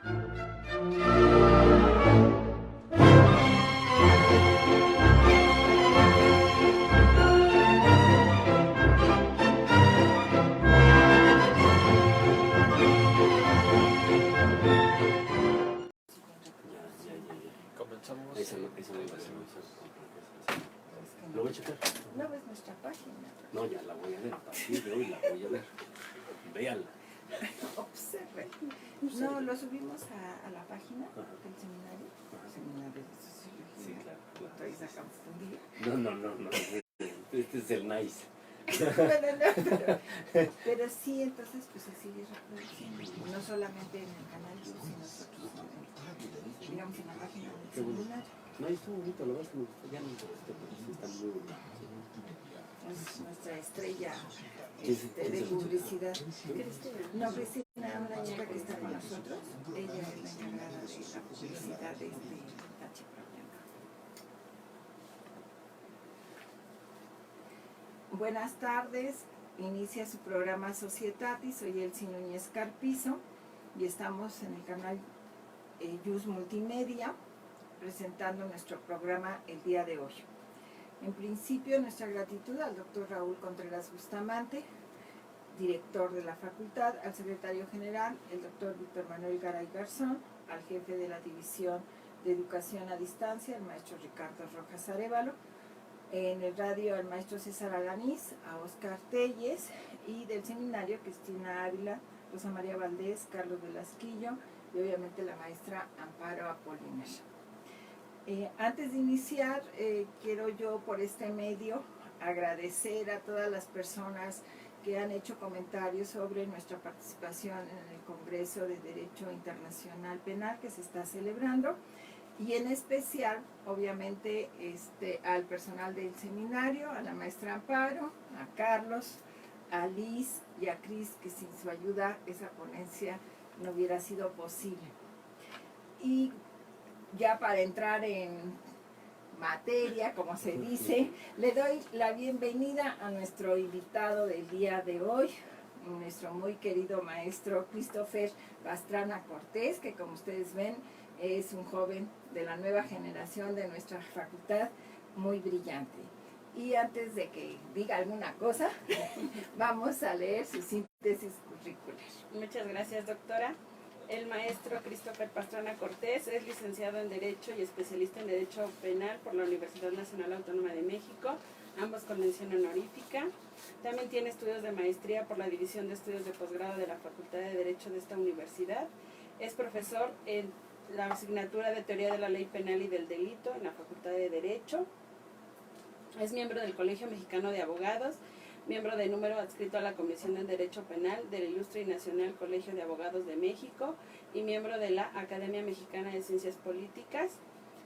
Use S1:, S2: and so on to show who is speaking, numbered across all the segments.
S1: Comenzamos.
S2: Eso no iba a ser. ¿Lo voy a checar?
S3: ¿No ves nuestra página?
S2: No, ya la voy a ver. A partir de hoy la voy a ver. Véala.
S3: Observe. No, lo subimos a la página del seminario. Seminario de Sociología.
S2: Sí, claro.
S3: Estoy acá confundida.
S2: No. Este es el nice.
S3: Pero sí, entonces pues se sigue reproduciendo. No solamente en el canal, sino nosotros, digamos, en la página del seminario.
S2: No, estuvo bonito, la verdad es que me gustó. Ya no me gustó, pero sí está muy bonito.
S3: Es nuestra estrella
S2: ¿Quién
S3: de
S2: se lo
S3: publicidad.
S4: Cristina.
S3: No, Cristina, una chica que está con nosotros, ella es la encargada de la publicidad de este Tachi Problema. Buenas tardes, inicia su programa Societatis, soy Elsie Núñez Carpizo y estamos en el canal Yus Multimedia presentando nuestro programa el día de hoy. En principio, nuestra gratitud al doctor Raúl Contreras Bustamante, director de la facultad, al secretario general, el doctor Víctor Manuel Garay Garzón, al jefe de la División de Educación a Distancia, el maestro Ricardo Rojas Arévalo, en el radio al maestro César Alanís, a Oscar Telles, y del seminario Cristina Ávila, Rosa María Valdés, Carlos Velasquillo y obviamente la maestra Amparo Apolinar. Antes de iniciar, quiero yo por este medio agradecer a todas las personas que han hecho comentarios sobre nuestra participación en el Congreso de Derecho Internacional Penal que se está celebrando, y en especial, obviamente, al personal del seminario, a la maestra Amparo, a Carlos, a Liz y a Cris, que sin su ayuda esa ponencia no hubiera sido posible. Y ya para entrar en materia, como se dice, le doy la bienvenida a nuestro invitado del día de hoy, nuestro muy querido maestro Christopher Pastrana Cortés, que como ustedes ven es un joven de la nueva generación de nuestra facultad, muy brillante. Y antes de que diga alguna cosa, vamos a leer su síntesis curricular.
S4: Muchas gracias, doctora. El maestro Christopher Pastrana Cortés es licenciado en Derecho y especialista en Derecho Penal por la Universidad Nacional Autónoma de México, ambos con mención honorífica. También tiene estudios de maestría por la División de Estudios de Posgrado de la Facultad de Derecho de esta universidad. Es profesor en la asignatura de Teoría de la Ley Penal y del Delito en la Facultad de Derecho. Es miembro del Colegio Mexicano de Abogados, miembro de número adscrito a la Comisión de Derecho Penal del Ilustre y Nacional Colegio de Abogados de México y miembro de la Academia Mexicana de Ciencias Políticas.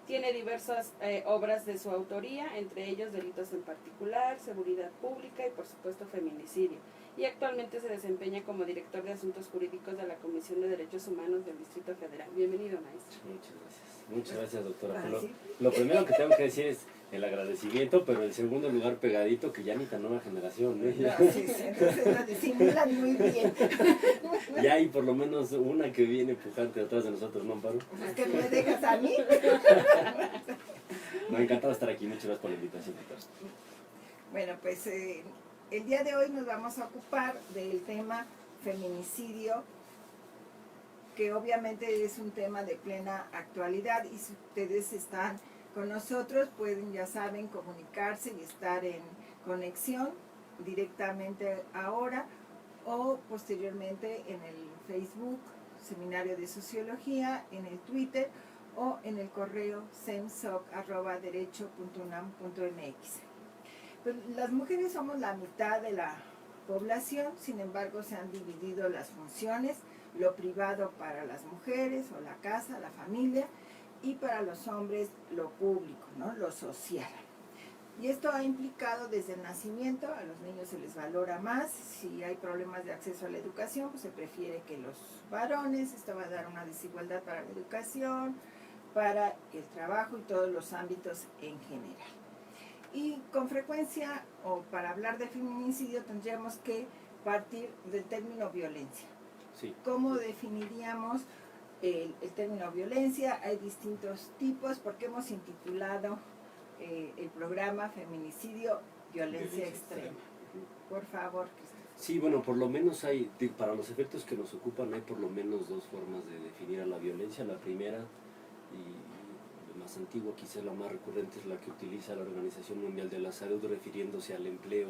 S4: Tiene diversas obras de su autoría, entre ellos Delitos en Particular, Seguridad Pública y por supuesto Feminicidio. Y actualmente se desempeña como director de Asuntos Jurídicos de la Comisión de Derechos Humanos del Distrito Federal. Bienvenido, maestro.
S2: Muchas gracias. Muchas gracias, doctora. Lo primero que tengo que decir es el agradecimiento, pero en segundo lugar pegadito, que ya ni tan nueva generación, ¿eh?
S3: No, sí, entonces lo disimulan muy bien.
S2: Ya hay por lo menos una que viene pujante detrás de nosotros, ¿no, Amparo?
S3: Es que me dejas a mí.
S2: Me ha encantado estar aquí, muchas gracias por la invitación, doctora.
S3: Bueno, pues el día de hoy nos vamos a ocupar del tema feminicidio, que obviamente es un tema de plena actualidad, y si ustedes están con nosotros pueden, ya saben, comunicarse y estar en conexión directamente ahora o posteriormente en el Facebook Seminario de Sociología, en el Twitter o en el correo semsoc@derecho.unam.mx. Pues las mujeres somos la mitad de la población, sin embargo se han dividido las funciones, lo privado para las mujeres o la casa, la familia, y para los hombres lo público, ¿no? Lo social. Y esto ha implicado desde el nacimiento, a los niños se les valora más, si hay problemas de acceso a la educación, pues se prefiere que los varones, esto va a dar una desigualdad para la educación, para el trabajo y todos los ámbitos en general. Y con frecuencia, o para hablar de feminicidio, tendríamos que partir del término violencia.
S2: Sí.
S3: ¿Cómo definiríamos el término violencia. Hay distintos tipos porque hemos intitulado el programa Feminicidio, Violencia Extrema. Por favor.
S2: Sí, bueno, por lo menos hay, para los efectos que nos ocupan, hay por lo menos dos formas de definir a la violencia. La primera, y la más antigua, quizás la más recurrente, es la que utiliza la Organización Mundial de la Salud, refiriéndose al empleo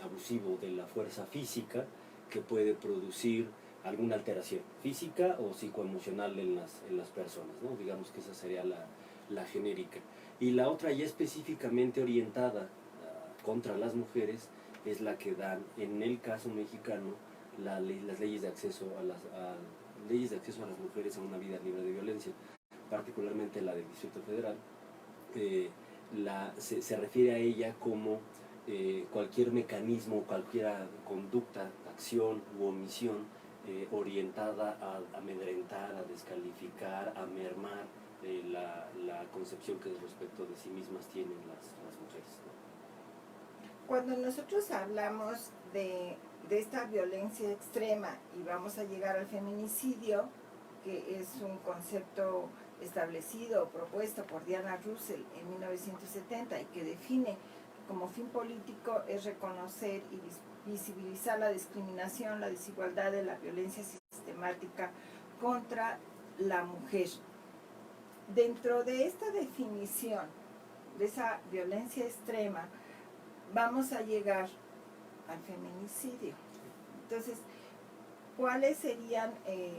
S2: abusivo de la fuerza física que puede producir alguna alteración física o psicoemocional en las personas, ¿no? Digamos que esa sería la genérica. Y la otra, ya específicamente orientada contra las mujeres, es la que dan, en el caso mexicano, las leyes de acceso a las mujeres a una vida libre de violencia, particularmente la del Distrito Federal. Se refiere a ella como cualquier mecanismo, cualquier conducta, acción u omisión orientada a amedrentar, a descalificar, a mermar la concepción que respecto de sí mismas tienen las mujeres, ¿no?
S3: Cuando nosotros hablamos de esta violencia extrema y vamos a llegar al feminicidio, que es un concepto establecido o propuesto por Diana Russell en 1970 y que define como fin político es reconocer y visibilizar la discriminación, la desigualdad de la violencia sistemática contra la mujer. Dentro de esta definición de esa violencia extrema, vamos a llegar al feminicidio. Entonces, ¿cuáles serían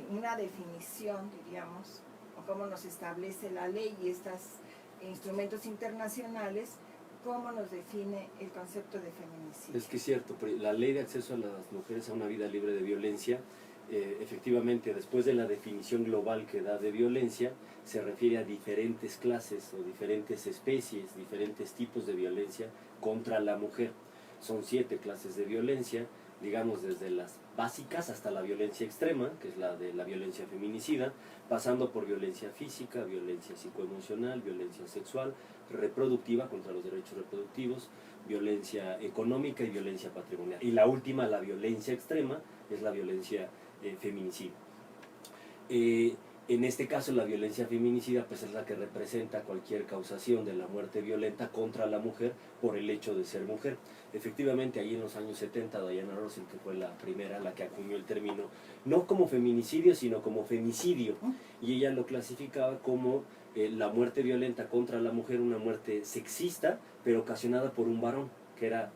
S3: una definición, diríamos, o cómo nos establece la ley y estos instrumentos internacionales, cómo nos define el concepto de feminicidio?
S2: Es que es cierto, la ley de acceso a las mujeres a una vida libre de violencia, efectivamente, después de la definición global que da de violencia, se refiere a diferentes clases o diferentes especies, diferentes tipos de violencia contra la mujer. Son 7 clases de violencia, digamos desde las básicas hasta la violencia extrema, que es la de la violencia feminicida, pasando por violencia física, violencia psicoemocional, violencia sexual, reproductiva contra los derechos reproductivos, violencia económica y violencia patrimonial. Y la última, la violencia extrema, es la violencia feminicida. En este caso, la violencia feminicida pues es la que representa cualquier causación de la muerte violenta contra la mujer por el hecho de ser mujer. Efectivamente, ahí en los años 70, Diana Russell, que fue la primera, la que acuñó el término, no como feminicidio, sino como femicidio, y ella lo clasificaba como la muerte violenta contra la mujer, una muerte sexista, pero ocasionada por un varón, que era,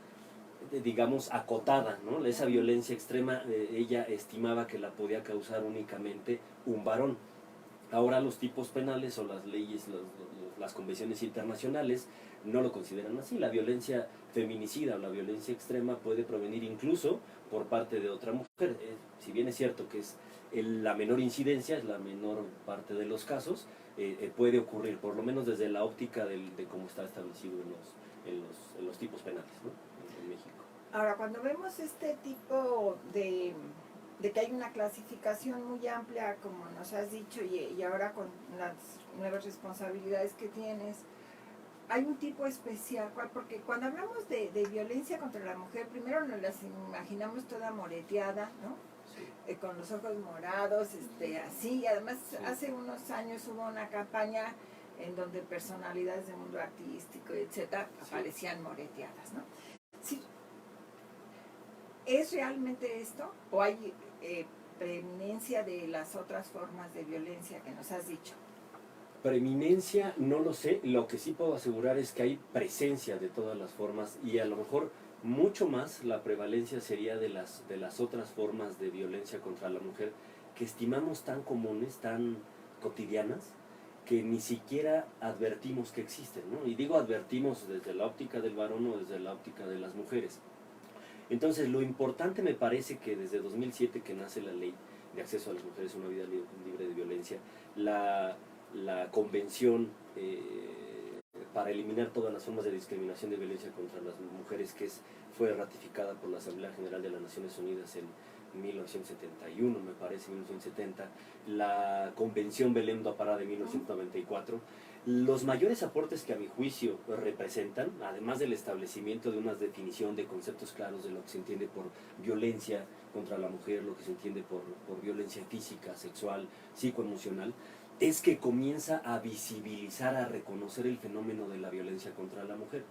S2: digamos, acotada, ¿no? Esa violencia extrema, ella estimaba que la podía causar únicamente un varón. Ahora los tipos penales o las leyes, las convenciones internacionales no lo consideran así. La violencia feminicida o la violencia extrema puede provenir incluso por parte de otra mujer. Si bien es cierto que es la menor incidencia, es la menor parte de los casos, puede ocurrir, por lo menos desde la óptica de cómo está establecido en los tipos penales, ¿no? En México.
S3: Ahora, cuando vemos este tipo de que hay una clasificación muy amplia, como nos has dicho, y ahora con las nuevas responsabilidades que tienes, hay un tipo especial, porque cuando hablamos de violencia contra la mujer, primero nos las imaginamos toda moreteada, ¿no? Sí. Con los ojos morados, así, y además sí. Hace unos años hubo una campaña en donde personalidades del mundo artístico, etcétera, sí, aparecían moreteadas, ¿no? Sí. ¿Es realmente esto? ¿O hay preeminencia de las otras formas de violencia que nos has dicho?
S2: Preeminencia no lo sé, lo que sí puedo asegurar es que hay presencia de todas las formas y a lo mejor mucho más la prevalencia sería de las otras formas de violencia contra la mujer que estimamos tan comunes, tan cotidianas, que ni siquiera advertimos que existen, ¿no? Y digo advertimos desde la óptica del varón o desde la óptica de las mujeres. Entonces, lo importante me parece que desde 2007 que nace la ley de acceso a las mujeres a una vida libre de violencia, la convención para eliminar todas las formas de discriminación de violencia contra las mujeres, que fue ratificada por la Asamblea General de las Naciones Unidas en 1971, me parece, 1970, la Convención Belém do Pará de 1994, Los mayores aportes que a mi juicio representan, además del establecimiento de una definición de conceptos claros de lo que se entiende por violencia contra la mujer, lo que se entiende por violencia física, sexual, psicoemocional, es que comienza a visibilizar, a reconocer el fenómeno de la violencia contra la mujer.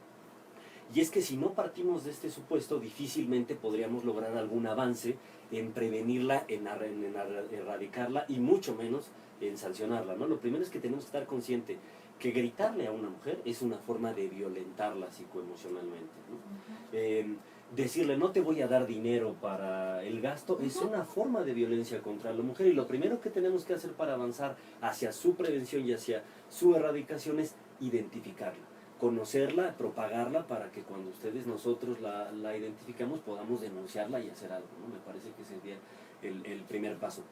S2: Y es que si no partimos de este supuesto, difícilmente podríamos lograr algún avance en prevenirla, en erradicarla y mucho menos en sancionarla, ¿no? Lo primero es que tenemos que estar conscientes que gritarle a una mujer es una forma de violentarla psicoemocionalmente, ¿no? Decirle no te voy a dar dinero para el gasto es una forma de violencia contra la mujer, y lo primero que tenemos que hacer para avanzar hacia su prevención y hacia su erradicación es identificarla, conocerla, propagarla, para que cuando nosotros la identificamos podamos denunciarla y hacer algo, ¿no? Me parece que sería el primer paso.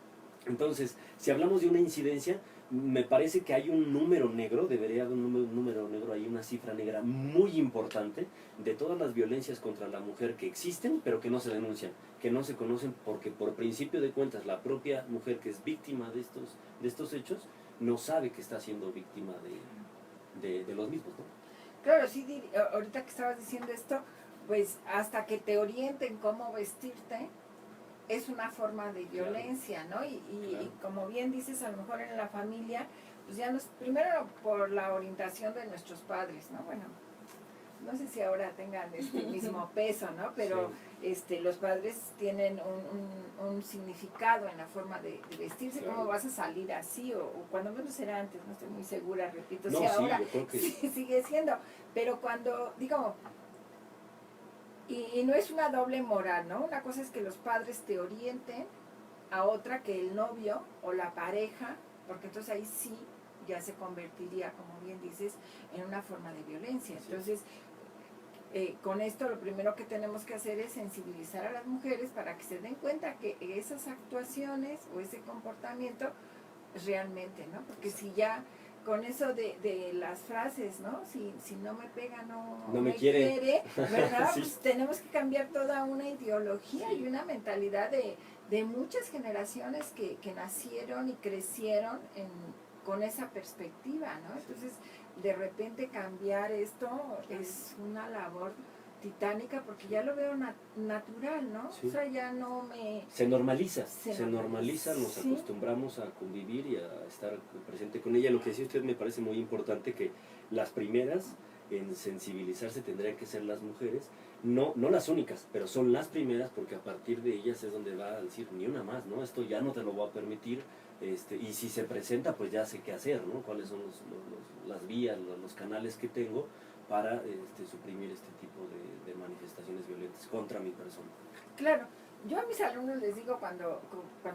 S2: Entonces, si hablamos de una incidencia, me parece que hay un número negro, debería haber un número negro, hay una cifra negra muy importante de todas las violencias contra la mujer que existen, pero que no se denuncian, que no se conocen, porque por principio de cuentas la propia mujer que es víctima de estos hechos no sabe que está siendo víctima de los mismos, ¿no?
S3: Claro, sí, ahorita que estabas diciendo esto, pues hasta que te orienten cómo vestirte, es una forma de violencia, ¿no? Y
S2: Claro.
S3: como bien dices, a lo mejor en la familia, pues ya primero por la orientación de nuestros padres, ¿no? Bueno, no sé si ahora tengan este mismo peso, ¿no? Pero
S2: Sí.
S3: los padres tienen un significado en la forma de vestirse,
S2: Claro.
S3: cómo vas a salir así, o cuando menos era antes, no estoy muy segura, repito,
S2: No,
S3: si
S2: sí,
S3: ahora
S2: yo creo que
S3: sí, sigue siendo, pero cuando, digo, y no es una doble moral, ¿no? Una cosa es que los padres te orienten, a otra que el novio o la pareja, porque entonces ahí sí ya se convertiría, como bien dices, en una forma de violencia. Entonces, con esto lo primero que tenemos que hacer es sensibilizar a las mujeres para que se den cuenta que esas actuaciones o ese comportamiento es realmente, ¿no? Porque si ya con eso de las frases, ¿no? Si no me pega, no
S2: me
S3: me
S2: quiere.
S3: quiere, ¿verdad?
S2: Sí.
S3: Pues tenemos que cambiar toda una ideología y una mentalidad de muchas generaciones que nacieron y crecieron con esa perspectiva, ¿no? Entonces, de repente cambiar esto es una labor titánica, porque ya lo veo natural, ¿no?
S2: Sí.
S3: O sea, ya no me...
S2: Se normaliza, nos
S3: ¿sí?
S2: acostumbramos a convivir y a estar presente con ella. Lo que decía usted me parece muy importante, que las primeras en sensibilizarse tendrían que ser las mujeres, no las únicas, pero son las primeras, porque a partir de ellas es donde va a decir ni una más, ¿no? Esto ya no te lo voy a permitir, y si se presenta, pues ya sé qué hacer, ¿no? Cuáles son las vías, los canales que tengo para suprimir este tipo de manifestaciones violentas contra mi persona.
S3: Claro, yo a mis alumnos les digo cuando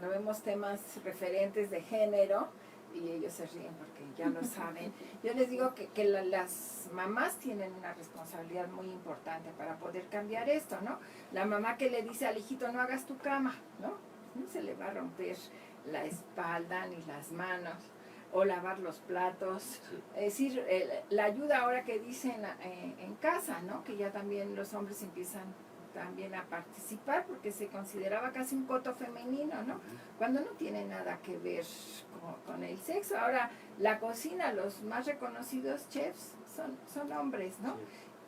S3: vemos temas referentes de género, y ellos se ríen porque ya lo saben, yo les digo que las mamás tienen una responsabilidad muy importante para poder cambiar esto, ¿no? La mamá que le dice al hijito no hagas tu cama, ¿no? No se le va a romper la espalda ni las manos, o lavar los platos,
S2: Sí.
S3: es decir, la ayuda ahora que dicen en casa, ¿no? Que ya también los hombres empiezan también a participar, porque se consideraba casi un coto femenino, ¿no? Cuando no tiene nada que ver con el sexo. Ahora, la cocina, los más reconocidos chefs son hombres, ¿no?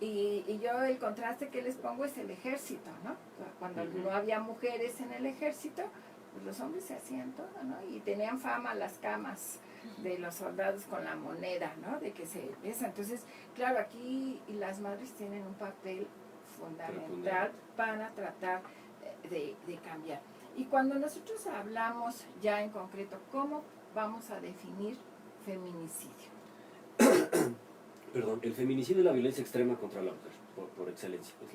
S3: Sí. Y yo el contraste que les pongo es el ejército, ¿no? Cuando no había mujeres en el ejército, pues los hombres se hacían todo, ¿no? Y tenían fama las camas de los soldados con la moneda, ¿no? De que se besa. Entonces, claro, aquí las madres tienen un papel fundamental para tratar de cambiar. Y cuando nosotros hablamos ya en concreto, ¿cómo vamos a definir feminicidio?
S2: Perdón, el feminicidio es la violencia extrema contra la mujer, por excelencia. Es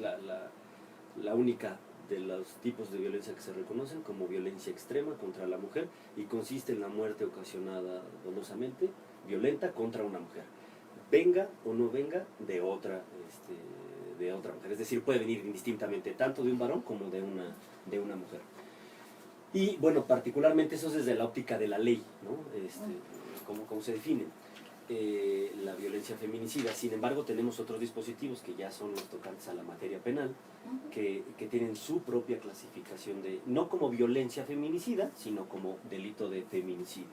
S2: la única de los tipos de violencia que se reconocen como violencia extrema contra la mujer, y consiste en la muerte ocasionada dolosamente, violenta, contra una mujer. Venga o no venga de otra mujer. Es decir, puede venir indistintamente tanto de un varón como de una mujer. Y bueno, particularmente eso es desde la óptica de la ley, ¿no? ¿Cómo se define la violencia feminicida? Sin embargo, tenemos otros dispositivos que ya son los tocantes a la materia penal, que tienen su propia clasificación no como violencia feminicida, sino como delito de feminicidio.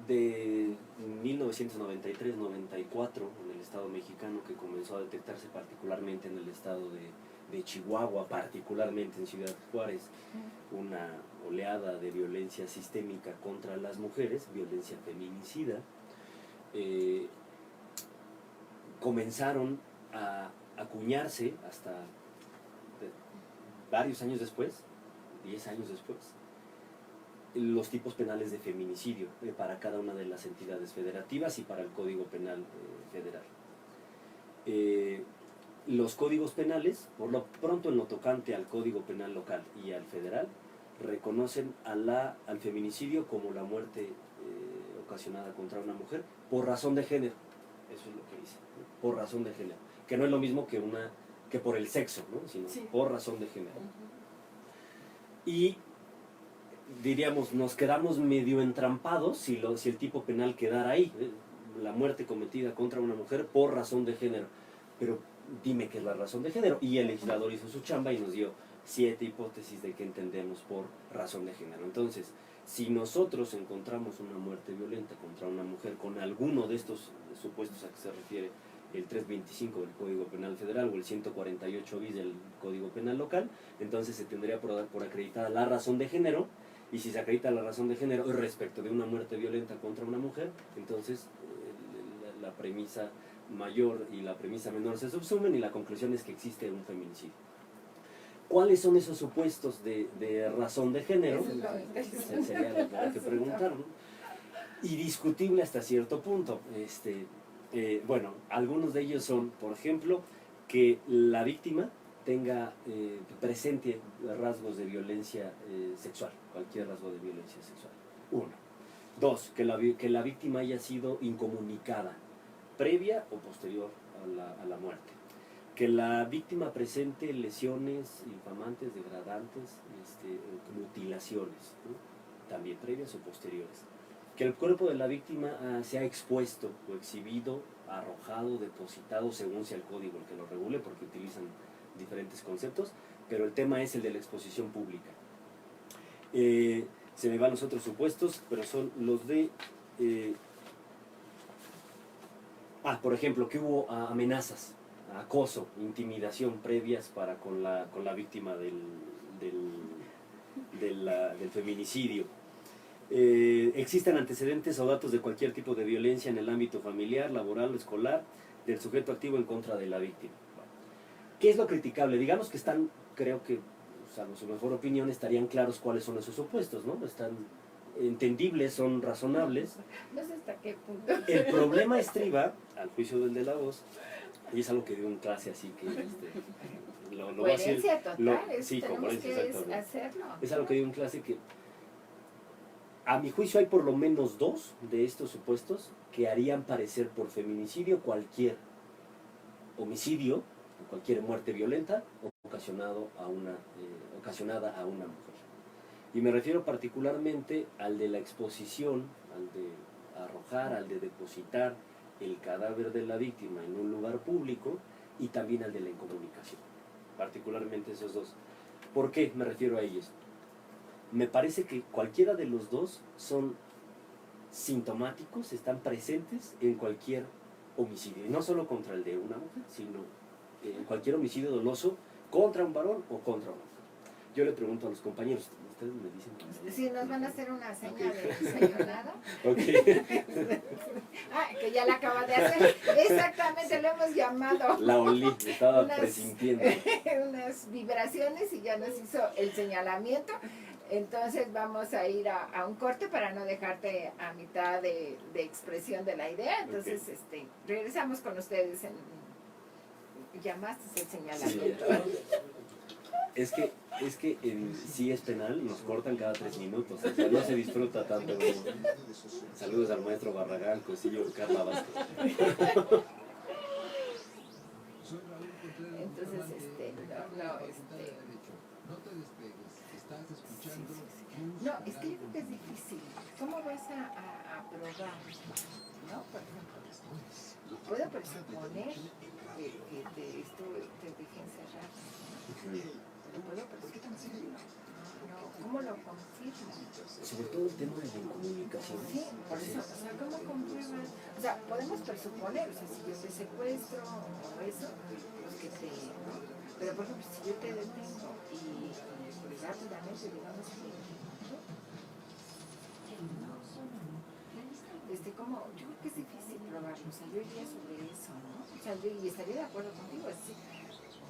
S2: de 1993-94 en el estado mexicano, que comenzó a detectarse particularmente en el estado de Chihuahua, particularmente en Ciudad Juárez, una oleada de violencia sistémica contra las mujeres, violencia feminicida. Comenzaron a acuñarse hasta varios años después, 10 años después, los tipos penales de feminicidio para cada una de las entidades federativas y para el Código Penal Federal. Los códigos penales, por lo pronto en lo tocante al Código Penal local y al federal, reconocen al feminicidio como la muerte ocasionada contra una mujer por razón de género. Eso es lo que dice, ¿no? Por razón de género, que no es lo mismo que por el sexo, ¿no? Sino
S4: Sí.
S2: por razón de género. Y diríamos, nos quedamos medio entrampados si el tipo penal quedara ahí, la muerte cometida contra una mujer por razón de género. Pero dime qué es la razón de género. Y el legislador hizo su chamba y nos dio 7 hipótesis de qué entendemos por razón de género. Entonces, si nosotros encontramos una muerte violenta contra una mujer con alguno de estos supuestos a que se refiere el 325 del Código Penal Federal o el 148 bis del Código Penal Local, entonces se tendría por acreditada la razón de género, y si se acredita la razón de género respecto de una muerte violenta contra una mujer, entonces la premisa mayor y la premisa menor se subsumen y la conclusión es que existe un feminicidio. ¿Cuáles son esos supuestos de razón de género? Sería lo que hay que preguntar, ¿no? Y discutible hasta cierto punto. Bueno, algunos de ellos son, por ejemplo, que la víctima tenga presente rasgos de violencia sexual, cualquier rasgo de violencia sexual. 1. 2, que la víctima haya sido incomunicada, previa o posterior a la muerte. Que la víctima presente lesiones infamantes, degradantes, mutilaciones, ¿no? También previas o posteriores. Que el cuerpo de la víctima sea expuesto o exhibido, arrojado, depositado, según sea el código el que lo regule, porque utilizan diferentes conceptos, pero el tema es el de la exposición pública. Se me van los otros supuestos, pero son los de... por ejemplo, que hubo amenazas, acoso, intimidación previas con la víctima del feminicidio. Existen antecedentes o datos de cualquier tipo de violencia en el ámbito familiar, laboral o escolar del sujeto activo en contra de la víctima. Bueno, ¿qué es lo criticable? Digamos que están, creo que, salvo su mejor opinión, estarían claros cuáles son esos supuestos, ¿no? Están entendibles, son razonables.
S3: No sé hasta qué punto.
S2: El problema estriba, al juicio del de la voz, y es algo que dio en clase, así que lo va a decir.
S3: Coherencia total,
S2: Sí,
S3: tenemos
S2: coherencia,
S3: que
S2: exactamente.
S3: hacerlo.
S2: Es algo que dio en clase que, a mi juicio, hay por lo menos 2 de estos supuestos que harían parecer por feminicidio cualquier homicidio, cualquier muerte violenta ocasionada a una mujer. Y me refiero particularmente al de la exposición, al de arrojar, al de depositar el cadáver de la víctima en un lugar público, y también al de la incomunicación. Particularmente esos 2. ¿Por qué me refiero a ellos? Me parece que cualquiera de los 2 son sintomáticos, están presentes en cualquier homicidio, y no solo contra el de una mujer, sino en cualquier homicidio doloso contra un varón o contra una mujer. Yo le pregunto a los compañeros, ¿ustedes me dicen?
S3: Si nos van a hacer una seña de señalada.
S2: Ok.
S3: Que ya la acaba de hacer. Exactamente, lo hemos llamado.
S2: La olí, estaba presintiendo.
S3: Unas vibraciones y ya nos hizo el señalamiento. Entonces vamos a ir a un corte para no dejarte a mitad de expresión de la idea. Entonces regresamos con ustedes. Llamaste el señalamiento.
S2: Sí, es que si es penal, nos cortan cada 3 minutos, o sea, no se disfruta tanto como... Saludos al maestro Barragán, Cosillo, Carla Vázquez.
S3: Entonces, no, es que yo creo que es difícil. ¿Cómo vas a probar? ¿No? Por ejemplo, puedo presuponer que esto te deje encerrar, ¿no? ¿Cómo lo confirmo?
S2: Sobre todo el tema de la incomunicación. justificación.
S3: Sí, por eso, o sea, ¿cómo compruebas? O sea, podemos presuponer, o sea, si yo te secuestro o eso, pues que te, ¿no? Pero por ejemplo, si yo te detengo y rápidamente, digamos que, como, yo creo que es difícil probarlo, o sea, yo iría sobre eso, ¿no? O sea, yo y estaría de acuerdo contigo, es decir,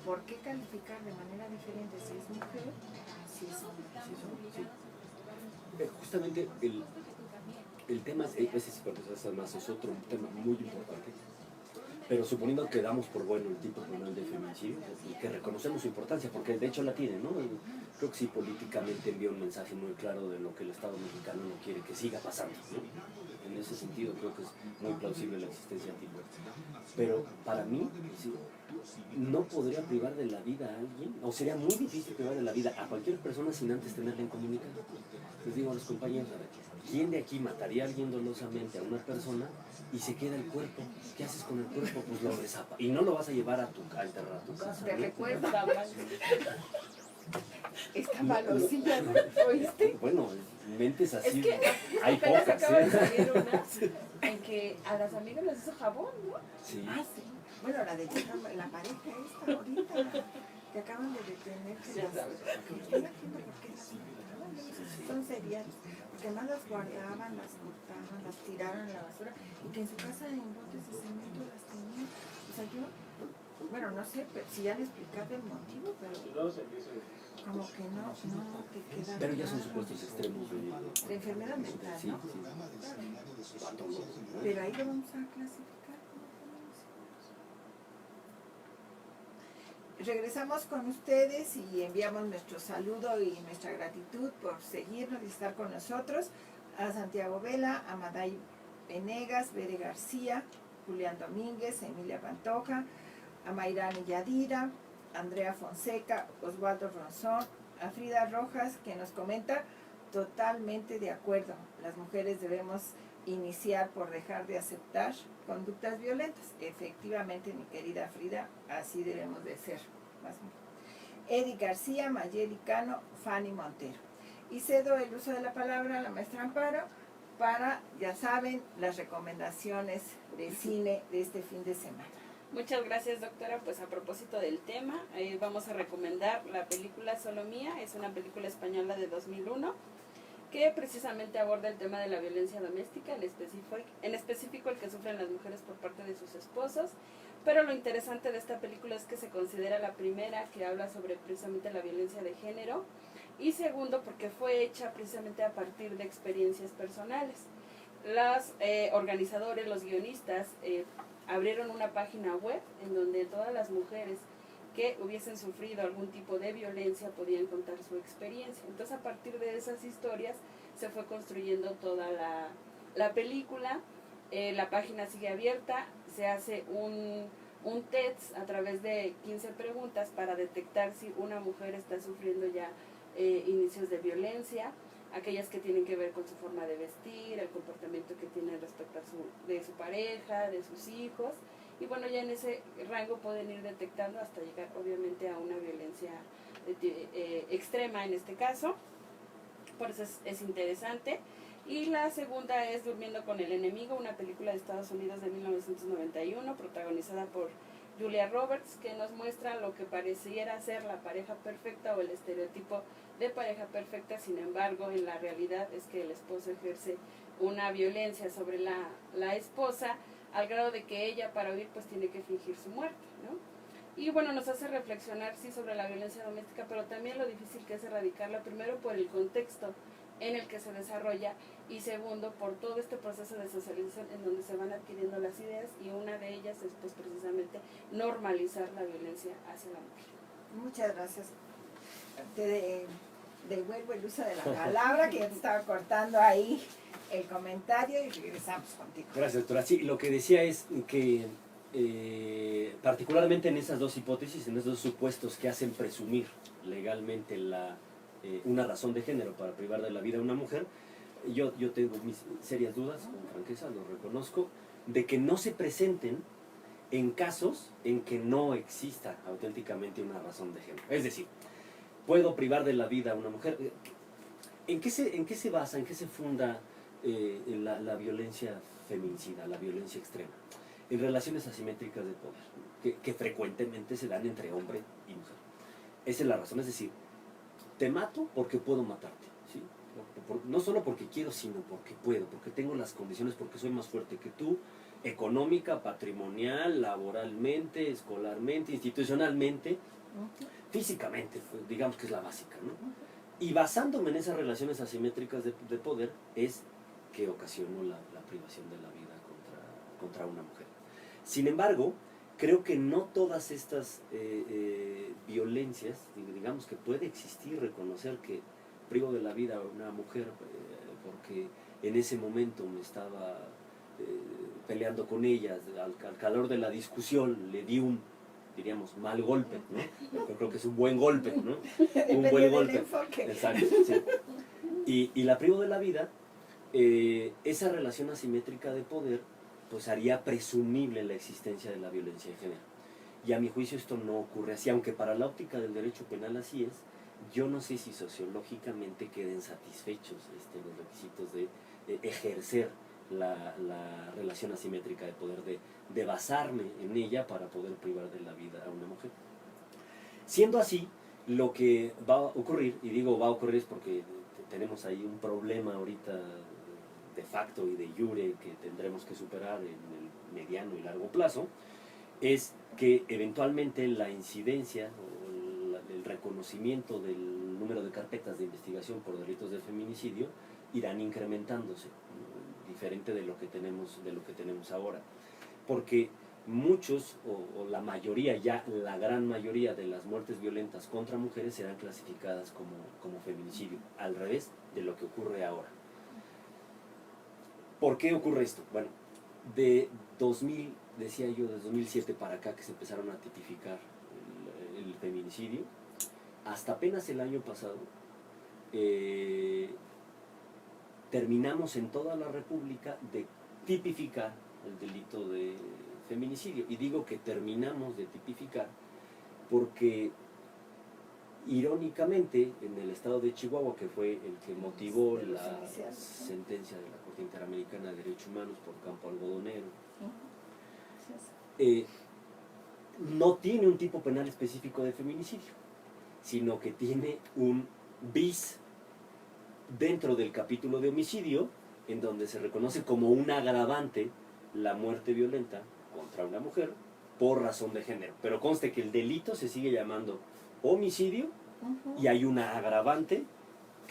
S3: ¿por qué calificar de manera diferente si es mujer, si es hombre?
S2: Sí. Justamente el tema es otro tema muy importante, pero suponiendo que damos por bueno el tipo penal de feminicidio y que reconocemos su importancia, porque de hecho la tiene, ¿no? Creo que sí políticamente envía un mensaje muy claro de lo que el Estado mexicano no quiere que siga pasando, ¿no? En ese sentido creo que es muy plausible la existencia antimuerte. Pero para mí, sí, no podría privar de la vida a alguien, o sería muy difícil privar de la vida a cualquier persona sin antes tenerla incomunicada. Les digo a los compañeros, a ver, ¿quién de aquí mataría a alguien dolosamente a una persona y se queda el cuerpo? ¿Qué haces con el cuerpo? Pues lo desapa. Y no lo vas a llevar a enterrar a tu casa.
S3: Te
S2: ¿no?
S3: recuerdo, esta malosilla, ¿no? ¿Oíste?
S2: Bueno, mentes así,
S4: Es que
S2: hay
S4: apenas
S2: pocas.
S4: acaba de salir una en que a las amigas les hizo jabón, ¿no?
S2: Sí.
S3: Ah, sí. Bueno, la de la pareja esta ahorita, que acaban de detener.
S4: Ya sabes.
S3: Yo no entiendo por qué las mataban. Son seriales. Porque más las guardaban, las cortaban, las tiraron a la basura y que en su casa en botes de cemento las tenían. O sea, yo, bueno, no sé si ya le explicaba el motivo, pero como que no te queda.
S2: Pero ya son
S3: claro.
S2: supuestos extremos
S3: De enfermedad mental,
S2: sí,
S3: ¿no?
S2: sí. Patólogos, ¿no?
S3: Pero ahí lo vamos a clasificar. Regresamos con ustedes y enviamos nuestro saludo y nuestra gratitud por seguirnos y estar con nosotros a Santiago Vela, a Maday Venegas, Bere García, Julián Domínguez, Emilia Pantoja, a Mayrani Yadira, Andrea Fonseca, Osvaldo Ronzón, a Frida Rojas, que nos comenta totalmente de acuerdo. Las mujeres debemos iniciar por dejar de aceptar conductas violentas. Efectivamente, mi querida Frida, así debemos de ser. Eddie García, Mayeli Cano, Fanny Montero. Y cedo el uso de la palabra a la maestra Amparo para, ya saben, las recomendaciones de cine de este fin de semana.
S4: Muchas gracias, doctora. Pues a propósito del tema, vamos a recomendar la película Solo Mía. Es una película española de 2001 que precisamente aborda el tema de la violencia doméstica, en específico el que sufren las mujeres por parte de sus esposos. Pero lo interesante de esta película es que se considera la primera que habla sobre precisamente la violencia de género, y segundo porque fue hecha precisamente a partir de experiencias personales. Los organizadores, los guionistas, abrieron una página web en donde todas las mujeres que hubiesen sufrido algún tipo de violencia podían contar su experiencia. Entonces, a partir de esas historias se fue construyendo toda la película. La página sigue abierta, se hace un test a través de 15 preguntas para detectar si una mujer está sufriendo ya inicios de violencia, aquellas que tienen que ver con su forma de vestir, el comportamiento que tiene respecto de su pareja, de sus hijos. Y bueno, ya en ese rango pueden ir detectando hasta llegar obviamente a una violencia extrema en este caso. Por eso es interesante. Y la segunda es Durmiendo con el enemigo, una película de Estados Unidos de 1991, protagonizada por Julia Roberts, que nos muestra lo que pareciera ser la pareja perfecta o el estereotipo de pareja perfecta. Sin embargo, en la realidad es que el esposo ejerce una violencia sobre la esposa, al grado de que ella, para huir, pues tiene que fingir su muerte, ¿no? Y bueno, nos hace reflexionar, sí, sobre la violencia doméstica, pero también lo difícil que es erradicarla, primero por el contexto en el que se desarrolla, y segundo por todo este proceso de socialización en donde se van adquiriendo las ideas, y una de ellas es pues precisamente normalizar la violencia hacia la mujer.
S3: Muchas gracias. Te devuelvo el uso de la palabra, que ya te estaba cortando ahí el comentario, y regresamos contigo.
S2: Gracias, doctora. Sí, lo que decía es que particularmente en esas dos hipótesis, en esos dos supuestos que hacen presumir legalmente una razón de género para privar de la vida a una mujer, yo tengo mis serias dudas, con franqueza lo reconozco, de que no se presenten en casos en que no exista auténticamente una razón de género. Es decir, puedo privar de la vida a una mujer. ¿En qué se basa, en qué se funda la violencia feminicida, la violencia extrema, en relaciones asimétricas de poder, que frecuentemente se dan entre hombre y mujer. Esa es la razón, es decir, te mato porque puedo matarte, ¿sí? No solo porque quiero, sino porque puedo, porque tengo las condiciones, porque soy más fuerte que tú, económica, patrimonial, laboralmente, escolarmente, institucionalmente, físicamente, digamos que es la básica, ¿no? Y basándome en esas relaciones asimétricas de poder es que ocasionó la privación de la vida contra una mujer. Sin embargo, creo que no todas estas violencias, digamos que puede existir, reconocer que privo de la vida a una mujer porque en ese momento me estaba peleando con ella, al calor de la discusión le di un, diríamos, mal golpe, ¿no? Yo creo que es un buen golpe, ¿no? Un buen golpe. Exacto, sí. Y la privo de la vida, esa relación asimétrica de poder pues haría presumible la existencia de la violencia de género. Y a mi juicio esto no ocurre así, aunque para la óptica del derecho penal así es. Yo no sé si sociológicamente queden satisfechos los requisitos de ejercer la relación asimétrica de poder, de basarme en ella para poder privar de la vida a una mujer. Siendo así, lo que va a ocurrir, y digo va a ocurrir es porque tenemos ahí un problema ahorita de facto y de jure que tendremos que superar en el mediano y largo plazo, es que eventualmente la incidencia o el reconocimiento del número de carpetas de investigación por delitos de feminicidio irán incrementándose, diferente de lo que tenemos ahora, porque muchos o la mayoría, ya la gran mayoría de las muertes violentas contra mujeres serán clasificadas como feminicidio, al revés de lo que ocurre ahora. ¿Por qué ocurre esto? Bueno, de 2000, decía yo, de 2007 para acá que se empezaron a tipificar el feminicidio, hasta apenas el año pasado, terminamos en toda la República de tipificar el delito de feminicidio. Y digo que terminamos de tipificar porque, irónicamente, en el estado de Chihuahua, que fue el que motivó la sentencia de la Corte Interamericana de Derechos Humanos por Campo Algodonero, no tiene un tipo penal específico de feminicidio, sino que tiene un bis dentro del capítulo de homicidio, en donde se reconoce como un agravante la muerte violenta contra una mujer por razón de género. Pero conste que el delito se sigue llamando homicidio y hay una agravante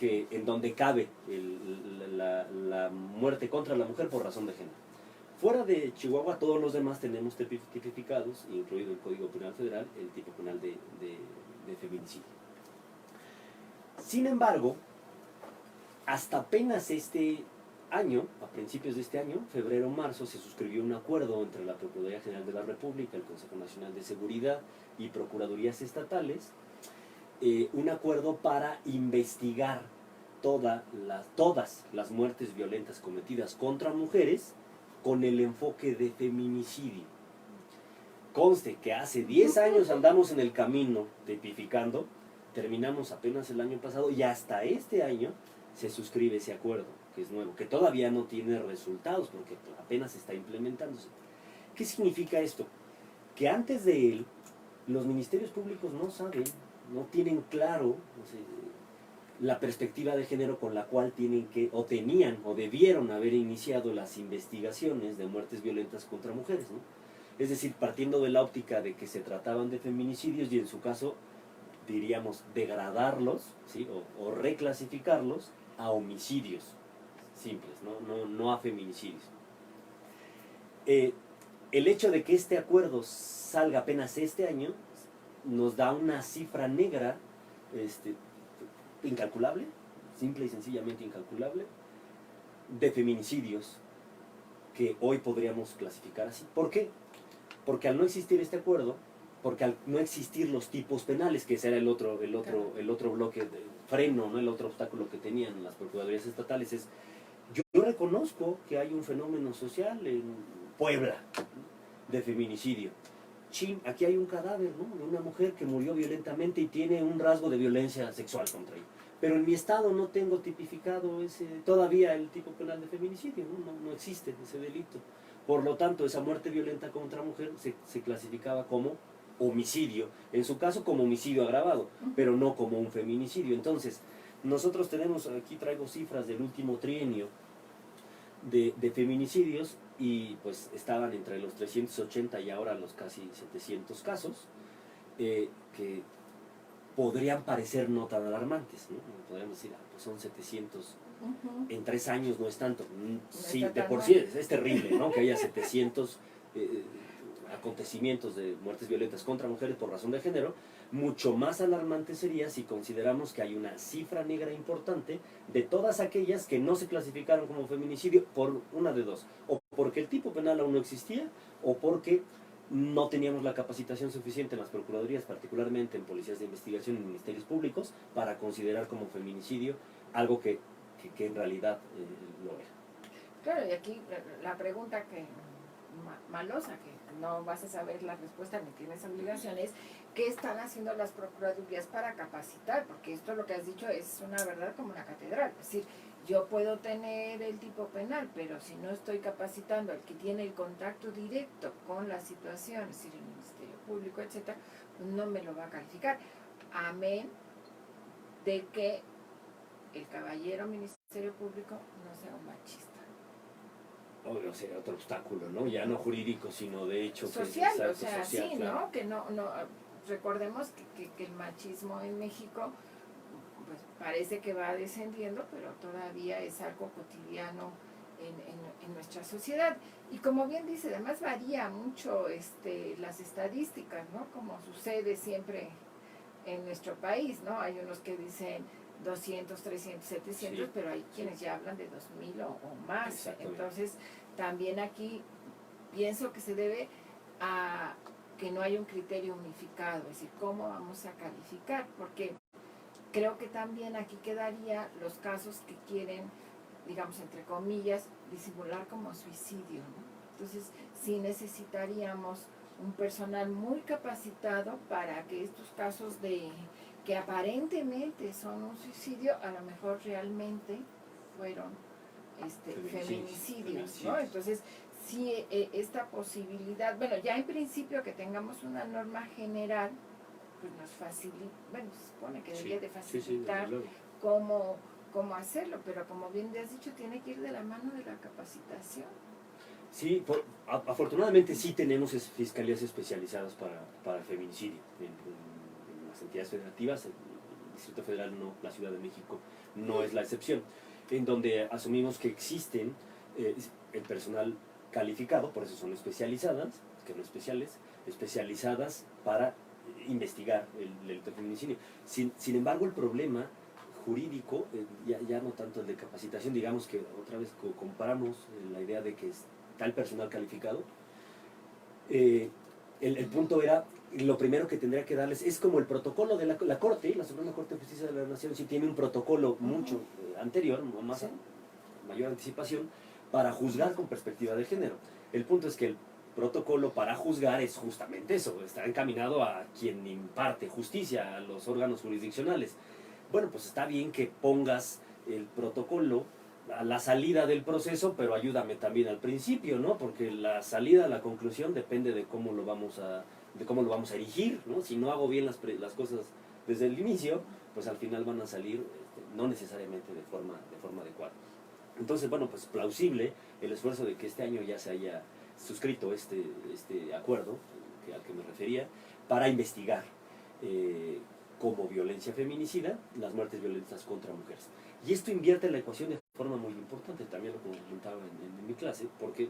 S2: en donde cabe la muerte contra la mujer por razón de género. Fuera de Chihuahua, todos los demás tenemos tipificados, incluido el Código Penal Federal, el tipo penal de feminicidio. Sin embargo, hasta apenas este año, a principios de este año, febrero o marzo, se suscribió un acuerdo entre la Procuraduría General de la República, el Consejo Nacional de Seguridad y Procuradurías Estatales, un acuerdo para investigar todas las muertes violentas cometidas contra mujeres con el enfoque de feminicidio. Conste que hace 10 años andamos en el camino tipificando, terminamos apenas el año pasado y hasta este año se suscribe ese acuerdo, que es nuevo, que todavía no tiene resultados porque apenas está implementándose. ¿Qué significa esto? Que antes de él, los ministerios públicos no saben, no tienen claro, no sé, la perspectiva de género con la cual tienen que, o tenían, o debieron haber iniciado las investigaciones de muertes violentas contra mujeres, ¿no? Es decir, partiendo de la óptica de que se trataban de feminicidios y en su caso, diríamos, degradarlos, ¿sí? o reclasificarlos a homicidios simples, no a feminicidios. El hecho de que este acuerdo salga apenas este año nos da una cifra negra incalculable, simple y sencillamente incalculable, de feminicidios que hoy podríamos clasificar así. ¿Por qué? Porque al no existir este acuerdo, porque al no existir los tipos penales, que ese era el otro bloque de freno, ¿no? El otro obstáculo que tenían las procuradurías estatales es, yo reconozco que hay un fenómeno social en Puebla de feminicidio. Chin, aquí hay un cadáver, ¿no? De una mujer que murió violentamente y tiene un rasgo de violencia sexual contra ella. pero en mi estado no tengo tipificado todavía el tipo penal de feminicidio, no existe ese delito. Por lo tanto, esa muerte violenta contra mujer se clasificaba como homicidio, en su caso como homicidio agravado, pero no como un feminicidio. Entonces, nosotros tenemos, aquí traigo cifras del último trienio de feminicidios, y pues estaban entre los 380 y ahora los casi 700 casos, que podrían parecer no tan alarmantes, ¿no? Podríamos decir, pues son 700 en 3 años, no es tanto. Sí, de por sí es terrible, ¿no? Que haya 700 acontecimientos de muertes violentas contra mujeres por razón de género. Mucho más alarmante sería si consideramos que hay una cifra negra importante de todas aquellas que no se clasificaron como feminicidio por una de dos: o porque el tipo penal aún no existía, o porque no teníamos la capacitación suficiente en las procuradurías, particularmente en policías de investigación y ministerios públicos, para considerar como feminicidio algo que en realidad lo era.
S3: Claro, y aquí la pregunta malosa, que no vas a saber la respuesta ni tienes obligación, es ¿qué están haciendo las procuradurías para capacitar? Porque esto, lo que has dicho, es una verdad como una catedral. Es decir, yo puedo tener el tipo penal, pero si no estoy capacitando al que tiene el contacto directo con la situación, es decir, el Ministerio Público, etcétera, pues no me lo va a calificar. Amén de que el caballero Ministerio Público no sea un machista.
S2: O sea, otro obstáculo, ¿no? Ya no jurídico, sino de hecho
S3: social,
S2: que es
S3: o sea,
S2: social,
S3: sí,
S2: claro.
S3: ¿no? Que no recordemos que el machismo en México pues parece que va descendiendo, pero todavía es algo cotidiano en nuestra sociedad. Y como bien dice, además varía mucho las estadísticas, ¿no? Como sucede siempre en nuestro país, ¿no? Hay unos que dicen 200, 300, 700, sí, pero hay quienes ya hablan de 2000 o más. Entonces, también aquí pienso que se debe a que no hay un criterio unificado, es decir, ¿cómo vamos a calificar? Porque creo que también aquí quedaría los casos que quieren, digamos, entre comillas, disimular como suicidio, ¿no? Entonces, sí necesitaríamos un personal muy capacitado para que estos casos que aparentemente son un suicidio, a lo mejor realmente fueron feminicidios, ¿no? Entonces, sí, esta posibilidad, bueno, ya en principio que tengamos una norma general, pues nos facilita, bueno, se supone que debería de facilitar cómo hacerlo, pero como bien te has dicho, tiene que ir de la mano de la capacitación.
S2: Sí, afortunadamente sí tenemos fiscalías especializadas para feminicidio en las entidades federativas. El Distrito Federal no, la Ciudad de México no es la excepción, en donde asumimos que existen el personal calificado, por eso son especializadas, que no especiales, especializadas para investigar el delito de feminicidio. Sin embargo, el problema jurídico, ya no tanto el de capacitación, digamos que otra vez comparamos la idea de que está el personal calificado, el punto era, lo primero que tendría que darles es como el protocolo de la Corte, la Suprema Corte de Justicia de la Nación, si tiene un protocolo mucho anterior, más mayor anticipación, para juzgar con perspectiva de género. El punto es que el protocolo para juzgar es justamente eso, está encaminado a quien imparte justicia, a los órganos jurisdiccionales. Bueno, pues está bien que pongas el protocolo a la salida del proceso, pero ayúdame también al principio, ¿no? Porque la salida, la conclusión depende de cómo lo vamos a erigir, ¿no? Si no hago bien las cosas desde el inicio, pues al final van a salir no necesariamente de forma adecuada. Entonces, bueno, pues plausible el esfuerzo de que este año ya se haya suscrito este acuerdo al que me refería, para investigar como violencia feminicida las muertes violentas contra mujeres. Y esto invierte la ecuación de forma muy importante, también lo comentaba en mi clase, porque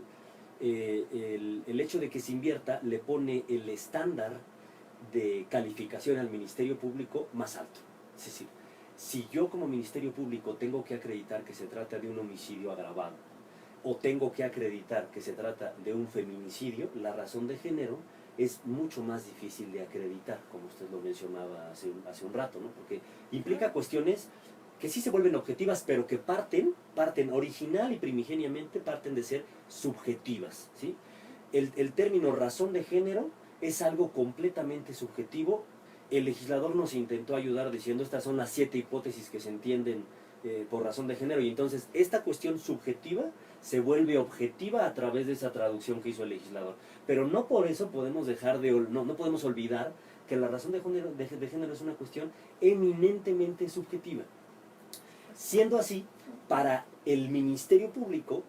S2: el hecho de que se invierta le pone el estándar de calificación al Ministerio Público más alto. Es decir, si yo como Ministerio Público tengo que acreditar que se trata de un homicidio agravado, o tengo que acreditar que se trata de un feminicidio, la razón de género es mucho más difícil de acreditar, como usted lo mencionaba hace un rato, ¿no? Porque implica cuestiones que sí se vuelven objetivas, pero que parten original y primigeniamente parten de ser subjetivas, ¿sí? El término razón de género es algo completamente subjetivo el legislador nos intentó ayudar diciendo estas son las 7 hipótesis que se entienden por razón de género, y entonces esta cuestión subjetiva se vuelve objetiva a través de esa traducción que hizo el legislador. Pero no por eso podemos no podemos olvidar que la razón de género es una cuestión eminentemente subjetiva. Siendo así, para el Ministerio Público,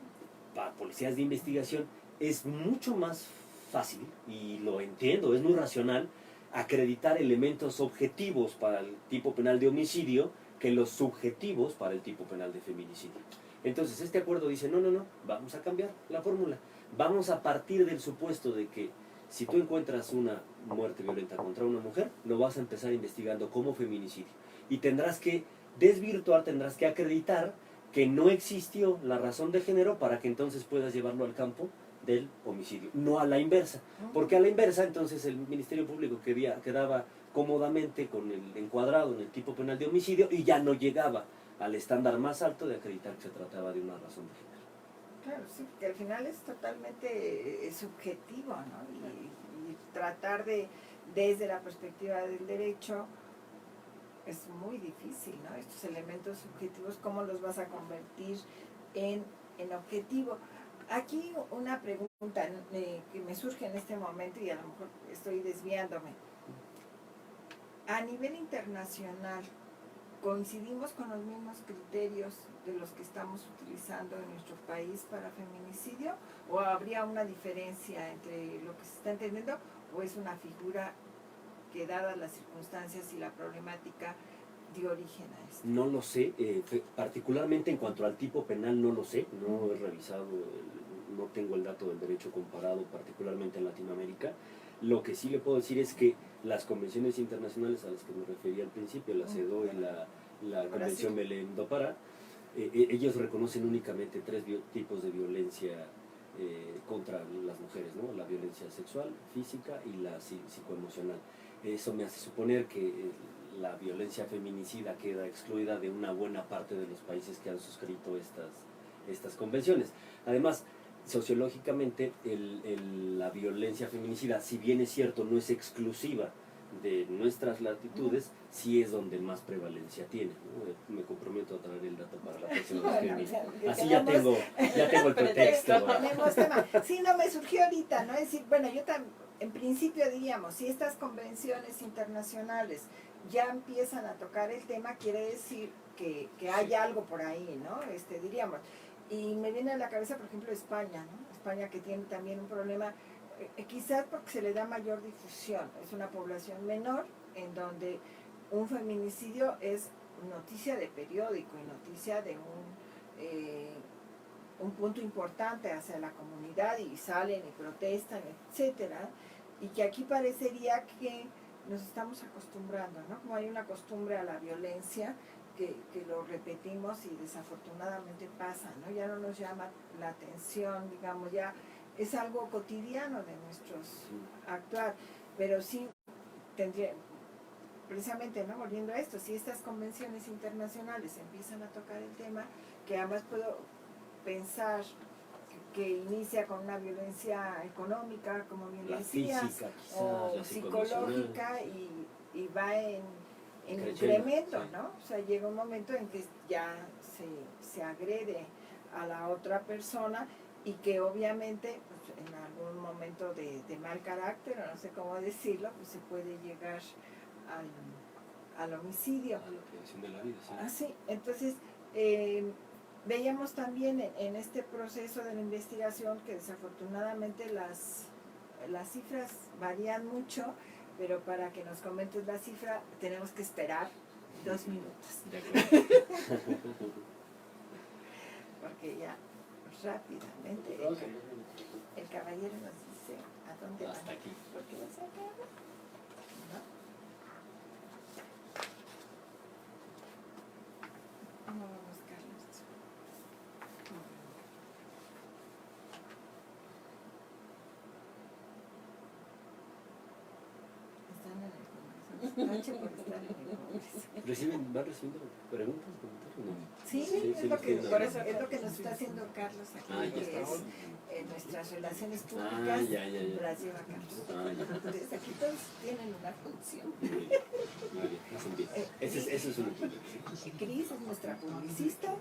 S2: para policías de investigación, es mucho más fácil, y lo entiendo, es muy racional, acreditar elementos objetivos para el tipo penal de homicidio que los subjetivos para el tipo penal de feminicidio. Entonces este acuerdo dice, no, vamos a cambiar la fórmula. Vamos a partir del supuesto de que si tú encuentras una muerte violenta contra una mujer, lo vas a empezar investigando como feminicidio. Y tendrás que desvirtuar, tendrás que acreditar que no existió la razón de género para que entonces puedas llevarlo al campo del homicidio, no a la inversa, porque a la inversa entonces el Ministerio Público quedaba cómodamente con el encuadrado en el tipo penal de homicidio y ya no llegaba al estándar más alto de acreditar que se trataba de una razón de género.
S3: Claro, sí, que al final es totalmente subjetivo, ¿no? Y tratar desde la perspectiva del derecho es muy difícil, ¿no? Estos elementos subjetivos, ¿cómo los vas a convertir en objetivo? Aquí una pregunta que me surge en este momento, y a lo mejor estoy desviándome. A nivel internacional, ¿coincidimos con los mismos criterios de los que estamos utilizando en nuestro país para feminicidio? ¿O habría una diferencia entre lo que se está entendiendo? ¿O es una figura que, dadas las circunstancias y la problemática, dio origen a esto?
S2: No lo sé, particularmente en cuanto al tipo penal no lo sé, no he revisado, no tengo el dato del derecho comparado, particularmente en Latinoamérica. Lo que sí le puedo decir es que las convenciones internacionales a las que me refería al principio, la CEDAW y la Convención Belém do Pará, ellos reconocen únicamente 3 tipos de violencia contra las mujeres, ¿no? La violencia sexual, física y la psicoemocional. Eso me hace suponer que la violencia feminicida queda excluida de una buena parte de los países que han suscrito estas convenciones. Además, sociológicamente, la violencia feminicida, si bien es cierto, no es exclusiva de nuestras latitudes, sí es donde más prevalencia tiene, ¿no? Me comprometo a traer el dato para la próxima vez que así ya tengo el pretexto.
S3: Sí, no, me surgió ahorita, ¿no? Es decir, bueno, yo en principio diríamos, si estas convenciones internacionales ya empiezan a tocar el tema, quiere decir que hay algo por ahí, ¿no? Diríamos. Y me viene a la cabeza, por ejemplo, España, ¿no? España, que tiene también un problema, quizás porque se le da mayor difusión. Es una población menor en donde un feminicidio es noticia de periódico y noticia de un punto importante hacia la comunidad, y salen y protestan, etcétera. Y que aquí parecería que nos estamos acostumbrando, ¿no? Como hay una costumbre a la violencia, que lo repetimos y desafortunadamente pasa, ¿no? Ya no nos llama la atención, digamos, ya es algo cotidiano de nuestros actuar, pero sí tendría, precisamente, ¿no? Volviendo a esto, si estas convenciones internacionales empiezan a tocar el tema, que además puedo pensar que inicia con una violencia económica, como bien decías,
S2: física, quizás,
S3: o psicológica, y va en incremento,
S2: sí,
S3: ¿no? O sea, llega un momento en que ya se agrede a la otra persona, y que obviamente pues, en algún momento de mal carácter, o no sé cómo decirlo, pues se puede llegar al homicidio.
S2: A la privación de la vida, sí.
S3: Así, entonces veíamos también en este proceso de la investigación que desafortunadamente las cifras varían mucho, pero para que nos comentes la cifra tenemos que esperar 2 minutos.
S2: De acuerdo.
S3: Porque ya rápidamente el caballero nos dice a dónde va.
S2: Hasta aquí.
S3: ¿Por qué no se acaba? ¿No? ¿Cómo vamos, Carlos? Están en el Congreso Noche por estar en el Congreso.
S2: ¿Van recibiendo preguntas, comentarios? No.
S3: Sí,
S2: Sí,
S3: es, lo que,
S2: sí,
S3: por eso, es lo que nos está haciendo Carlos aquí,
S2: Ah, ya
S3: que
S2: está.
S3: es nuestras relaciones
S2: Ah,
S3: públicas,
S2: ya.
S3: las lleva Carlos.
S2: Ah, ya.
S3: Entonces aquí todos tienen una función.
S2: Muy bien, hacen bien. Ese es un equipo.
S3: Cris es nuestra publicista,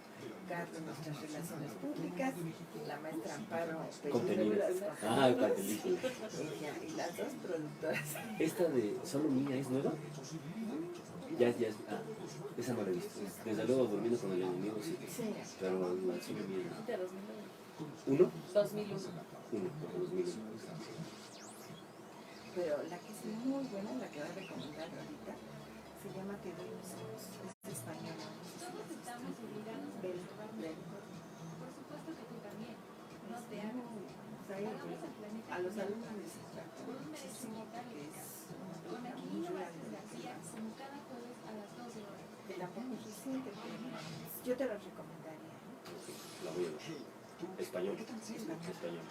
S3: Carlos nuestras relaciones públicas, la maestra Amparo
S2: Contenido.
S3: las
S2: Ah, contenido.
S3: ella y las dos productoras.
S2: ¿Esta de Solo Mía es nueva? Ya, esa no la he visto. Desde luego Durmiendo con el Enemigo, sí.
S3: Sí.
S2: Pero la Solo Mía.
S4: De 2001.
S2: ¿Uno?
S4: 2001.
S2: Uno, por 2001.
S3: Pero la que es muy buena, la que va a recomendar ahorita, se llama Te doy mis ojos. Es española. Bel.
S1: Por supuesto que tú también. No te hagas.
S3: A los alumnos les encanta muchísimo porque es una película muy relativa.
S1: Como cada jueves a las 12 horas.
S3: Que tampoco es reciente, pero yo te lo recomendaría.
S2: La voy a ver. Español. Español.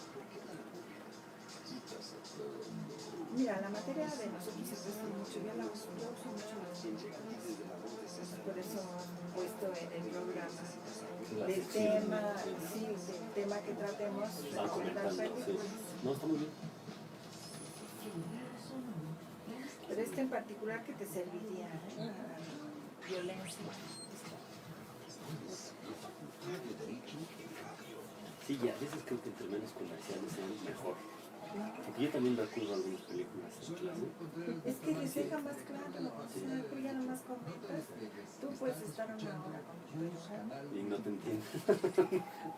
S3: Mira, la materia de nosotros se presta mucho, yo uso mucho las películas, por eso han puesto en el programa del tema, sí, del tema que tratemos,
S2: Van
S3: recomendar
S2: comentando, sí.
S3: películas.
S2: No, está muy bien.
S3: Pero este en particular que te serviría, violencia.
S2: Sí, ya, a veces creo que entre menos comerciales sean mejor. Porque yo también recuerdo algunas películas en clase.
S3: Es que les deja más claro, o sea, tú ya nomás comentas, tú puedes estar una hora con tu enojado,
S2: Y no te entiendo.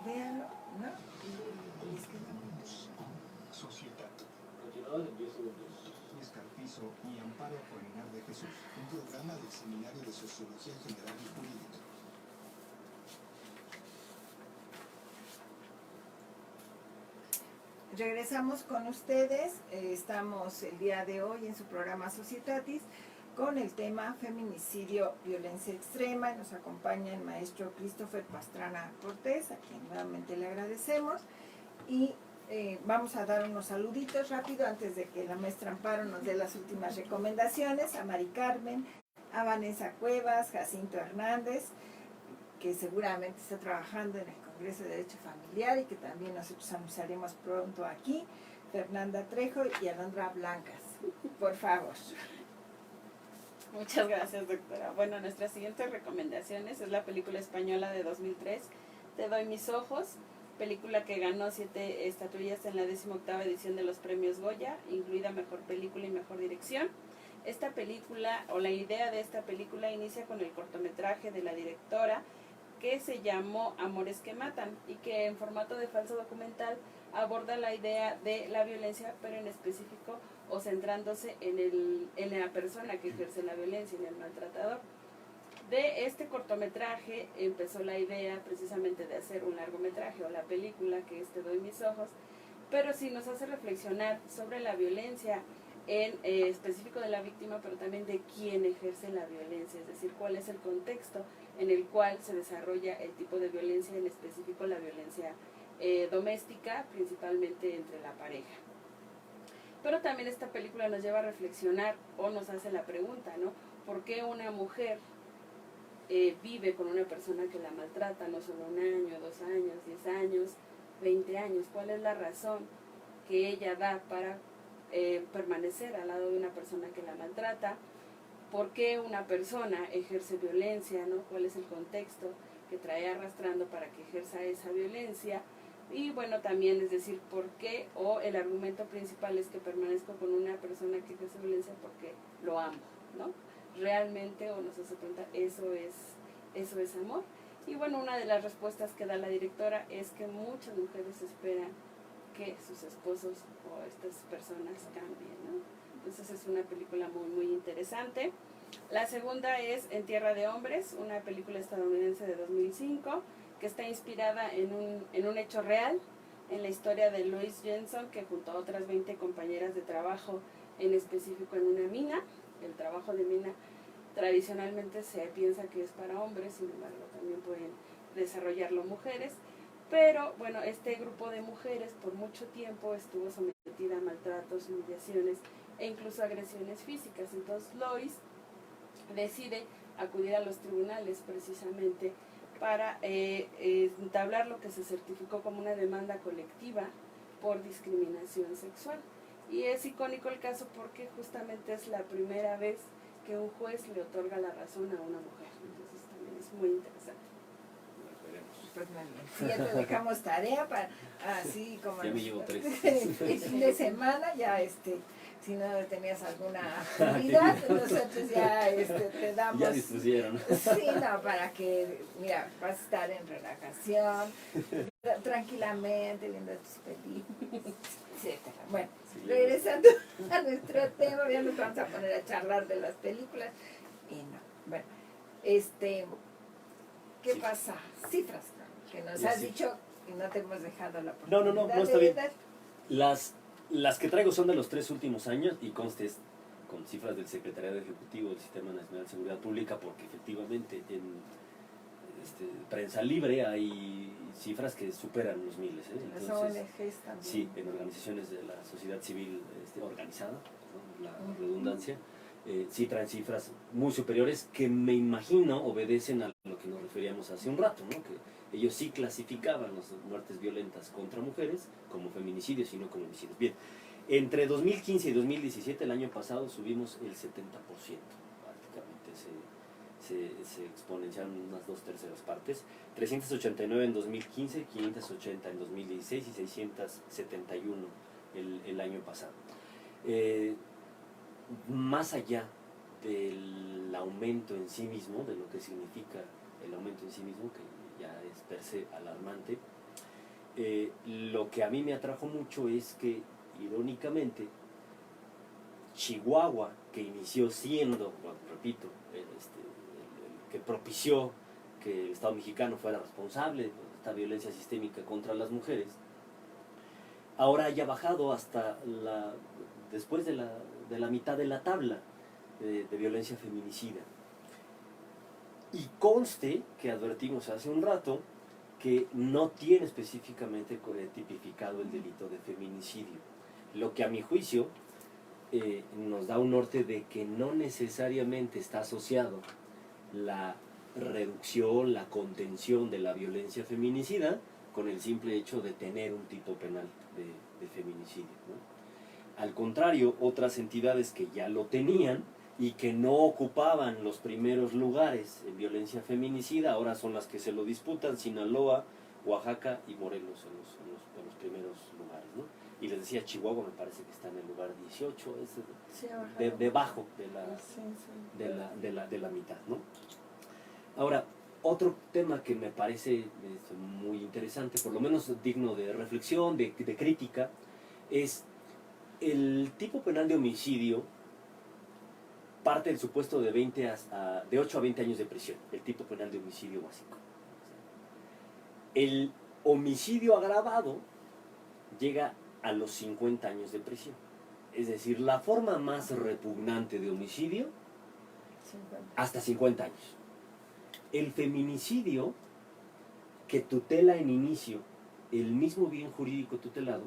S3: véanlo, ¿no? Y es que no.
S5: Sociedad. Escarpizo y Amparo Apolinar de Jesús, un programa del Seminario de Sociología General y Jurídica.
S3: Regresamos con ustedes, estamos el día de hoy en su programa Societatis con el tema feminicidio, violencia extrema. Nos acompaña el maestro Christopher Pastrana Cortés, a quien nuevamente le agradecemos. Y vamos a dar unos saluditos rápido antes de que la maestra Amparo nos dé las últimas recomendaciones. A Mari Carmen, a Vanessa Cuevas, Jacinto Hernández, que seguramente está trabajando en el Congreso de Derecho Familiar y que también nosotros anunciaremos pronto aquí, Fernanda Trejo y Alondra Blancas. Por favor.
S4: Muchas gracias, doctora. Bueno, nuestras siguientes recomendaciones es la película española de 2003, Te doy mis ojos, película que ganó 7 estatuillas en la 18ª edición de los premios Goya, incluida Mejor Película y Mejor Dirección. Esta película, o la idea de esta película, inicia con el cortometraje de la directora, que se llamó Amores que Matan, y que en formato de falso documental aborda la idea de la violencia, pero en específico o centrándose en la persona que ejerce la violencia, en el maltratador. De este cortometraje empezó la idea precisamente de hacer un largometraje o la película que es Te doy mis ojos, pero sí nos hace reflexionar sobre la violencia en específico de la víctima, pero también de quién ejerce la violencia, es decir, cuál es el contexto en el cual se desarrolla el tipo de violencia, en específico la violencia doméstica, principalmente entre la pareja. Pero también esta película nos lleva a reflexionar o nos hace la pregunta, ¿no? ¿Por qué una mujer vive con una persona que la maltrata, no solo 1 año, 2 años, 10 años, 20 años? ¿Cuál es la razón que ella da para permanecer al lado de una persona que la maltrata? ¿Por qué una persona ejerce violencia, ¿no? ¿Cuál es el contexto que trae arrastrando para que ejerza esa violencia? Y bueno, también es decir, ¿por qué? O el argumento principal es que permanezco con una persona que ejerce violencia porque lo amo, ¿no? Realmente, o nos hace cuenta, eso es amor. Y bueno, una de las respuestas que da la directora es que muchas mujeres esperan que sus esposos o estas personas cambien, ¿no? Entonces es una película muy, muy interesante. La segunda es En Tierra de Hombres, una película estadounidense de 2005, que está inspirada en un hecho real, en la historia de Lois Jensen, que junto a otras 20 compañeras de trabajo, en específico en una mina. El trabajo de mina tradicionalmente se piensa que es para hombres, sin embargo también pueden desarrollarlo mujeres. Pero bueno, este grupo de mujeres por mucho tiempo estuvo sometida a maltratos, humillaciones e incluso agresiones físicas. Entonces Lois decide acudir a los tribunales precisamente para entablar lo que se certificó como una demanda colectiva por discriminación sexual. Y es icónico el caso porque justamente es la primera vez que un juez le otorga la razón a una mujer. Entonces también es muy interesante.
S3: Pues sí, ya te dejamos tarea para así como
S2: Ya me llevo 3.
S3: el fin de semana ya si no tenías alguna actividad, nosotros ya te damos.
S2: Ya dispusieron.
S3: Sí, no, para que, mira, vas a estar en relajación, tranquilamente viendo tus películas, etcétera. Bueno,
S2: Sí,
S3: regresando a nuestro tema, ya nos vamos a poner a charlar de las películas. Y no, bueno, ¿qué
S2: Sí.
S3: pasa? Cifras, ¿no? Que nos
S2: Las
S3: has
S2: cifras.
S3: dicho y no te hemos dejado la
S2: No,
S3: oportunidad
S2: no está
S3: de
S2: bien.
S3: dar.
S2: Las que traigo son de los 3 últimos años y conste con cifras del Secretariado Ejecutivo del Sistema Nacional de Seguridad Pública, porque efectivamente en prensa libre hay cifras que superan los miles.
S3: Las
S2: Entonces,
S3: ONGs también.
S2: sí, en organizaciones de la sociedad civil organizada, ¿no? La redundancia, sí traen cifras muy superiores que me imagino obedecen a lo que nos referíamos hace un rato, ¿no? Que ellos sí clasificaban las muertes violentas contra mujeres como feminicidios y no como homicidios. Bien, entre 2015 y 2017, el año pasado, subimos el 70%, prácticamente se exponenciaron unas 2/3 partes, 389 en 2015, 580 en 2016 y 671 el año pasado. Más allá del aumento en sí mismo, de lo que significa el aumento en sí mismo, que ya es per se alarmante, lo que a mí me atrajo mucho es que, irónicamente, Chihuahua, que inició siendo, bueno, repito, el que propició que el Estado mexicano fuera responsable de esta violencia sistémica contra las mujeres, ahora haya bajado hasta después de la mitad de la tabla de violencia feminicida. Y conste que advertimos hace un rato que no tiene específicamente tipificado el delito de feminicidio, lo que a mi juicio nos da un norte de que no necesariamente está asociado la reducción, la contención de la violencia feminicida con el simple hecho de tener un tipo penal de feminicidio, ¿no? Al contrario, otras entidades que ya lo tenían y que no ocupaban los primeros lugares en violencia feminicida, ahora son las que se lo disputan: Sinaloa, Oaxaca y Morelos en los primeros lugares, ¿no? Y les decía, Chihuahua me parece que está en el lugar 18, es debajo de la mitad, ¿no? Ahora, otro tema que me parece muy interesante, por lo menos digno de reflexión, de crítica, es el tipo penal de homicidio. Parte del supuesto de 8 a 20 años de prisión, el tipo penal de homicidio básico. El homicidio agravado llega a los 50 años de prisión. Es decir, la forma más repugnante de homicidio, hasta 50 años. El feminicidio, que tutela en inicio el mismo bien jurídico tutelado,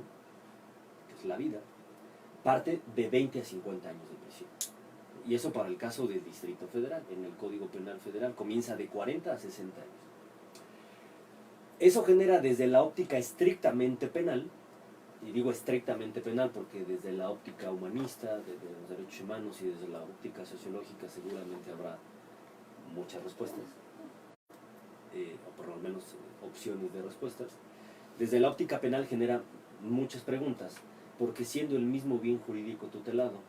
S2: que es la vida, parte de 20 a 50 años de prisión. Y eso para el caso del Distrito Federal. En el Código Penal Federal comienza de 40 a 60 años. Eso genera, desde la óptica estrictamente penal, y digo estrictamente penal porque desde la óptica humanista, desde los derechos humanos y desde la óptica sociológica seguramente habrá muchas respuestas, o por lo menos opciones de respuestas. Desde la óptica penal genera muchas preguntas, porque siendo el mismo bien jurídico tutelado,